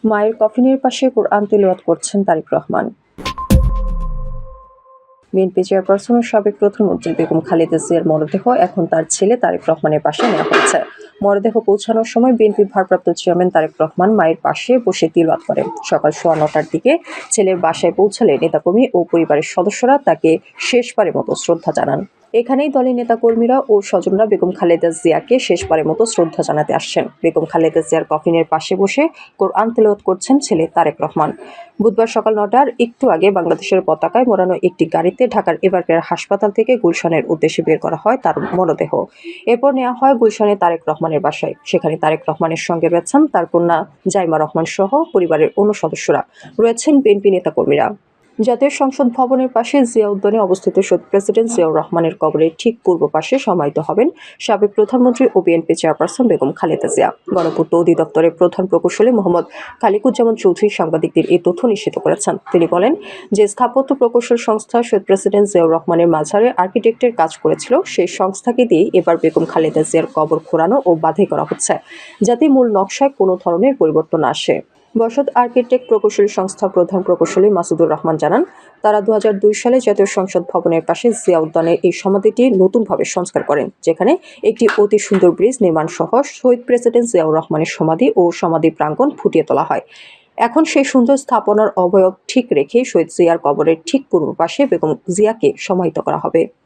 মায়ের কফিনের পাশে কোরআন তিলাওয়াত করছেন তারেক রহমান। বিএনপি চেয়ারপারসন ও সাবেক প্রধানমন্ত্রী বেগম খালেদা জিয়ার মরদেহ এখন তার ছেলে তারেক রহমানের পাশে নেওয়া হয়েছে। মরদেহ পৌঁছানোর সময় বিএনপি ভারপ্রাপ্ত চেয়ারম্যান তারেক রহমান মায়ের পাশে বসে তিলাওয়াত করেন। সকাল 9:15টার দিকে ছেলের বাসায় পৌঁছালে নেতাকর্মী ও পরিবারের সদস্যরা তাকে শেষবারের মতো শ্রদ্ধা জানান। এখানেই দলের নেতাকর্মীরা ও স্বজনরা বেগম খালেদা জিয়াকে শেষবারের মতো শ্রদ্ধা জানাতে আসছেন। বেগম খালেদা জিয়ার কফিনের পাশে বসে কোরআন তিলাওয়াত করছেন ছেলে তারেক রহমান। বুধবার সকাল 9টার একটু আগে বাংলাদেশের পতাকায় মোড়ানো একটি গাড়িতে ঢাকার এবারকেয়ার হাসপাতাল থেকে গুলশানের উদ্দেশ্যে বের করা হয় তার মরদেহ। এরপর নেওয়া হয় গুলশানে তারেক রহমানের বাসায়। সেখানে তারেক রহমানের সঙ্গে রয়েছেন তার কন্যা জাইমা রহমান সহ পরিবারের অন্য সদস্যরা, রয়েছেন বিএনপি নেতাকর্মীরা। জাতীয় সংসদ ভবনের পাশে জিয়া উদ্যানে অবস্থিত শহীদ প্রেসিডেন্ট জিয়াউর রহমানের কবরের ঠিক পূর্ব পাশে সমাহিত হবেন সাবেক প্রধানমন্ত্রী ও বিএনপি চেয়ারপারসন বেগম খালেদা জিয়া। গণপূর্ত অধিদপ্তরের প্রধান প্রকৌশলী মোহাম্মদ খালিকুজ্জামান চৌধুরী সাংবাদিকদের এই তথ্য নিশ্চিত করেছেন। তিনি বলেন যে স্থাপত্য প্রকৌশল সংস্থা শহীদ প্রেসিডেন্ট জিয়াউর রহমানের মাজারে আর্কিটেক্টের কাজ করেছিল, সেই সংস্থাকে দিয়ে এবার বেগম খালেদা জিয়ার কবর খোঁড়ানো ও বাঁধাই করা হচ্ছে, যাতে মূল নকশায় কোনো ধরনের পরিবর্তন আসে। বসত আর্কিটেক্ট প্রকৌশলী সংস্থার প্রধান প্রকৌশলী মাসুদুর রহমান জানান, তারা 2002 সালে জাতীয় সংসদ ভবনের পাশে জিয়া উদ্যানের এই সমাধিটি নতুনভাবে সংস্কার করেন, যেখানে একটি অতি সুন্দর ব্রিজ নির্মাণ সহ শহীদ প্রেসিডেন্ট জিয়াউর রহমানের সমাধি ও সমাধি প্রাঙ্গণ ফুটিয়ে তোলা হয়। এখন সেই সুন্দর স্থাপনার অবয়ব ঠিক রেখে শহীদ জিয়ার কবরের ঠিক পূর্ব পাশে বেগম জিয়াকে সমাহিত করা হবে।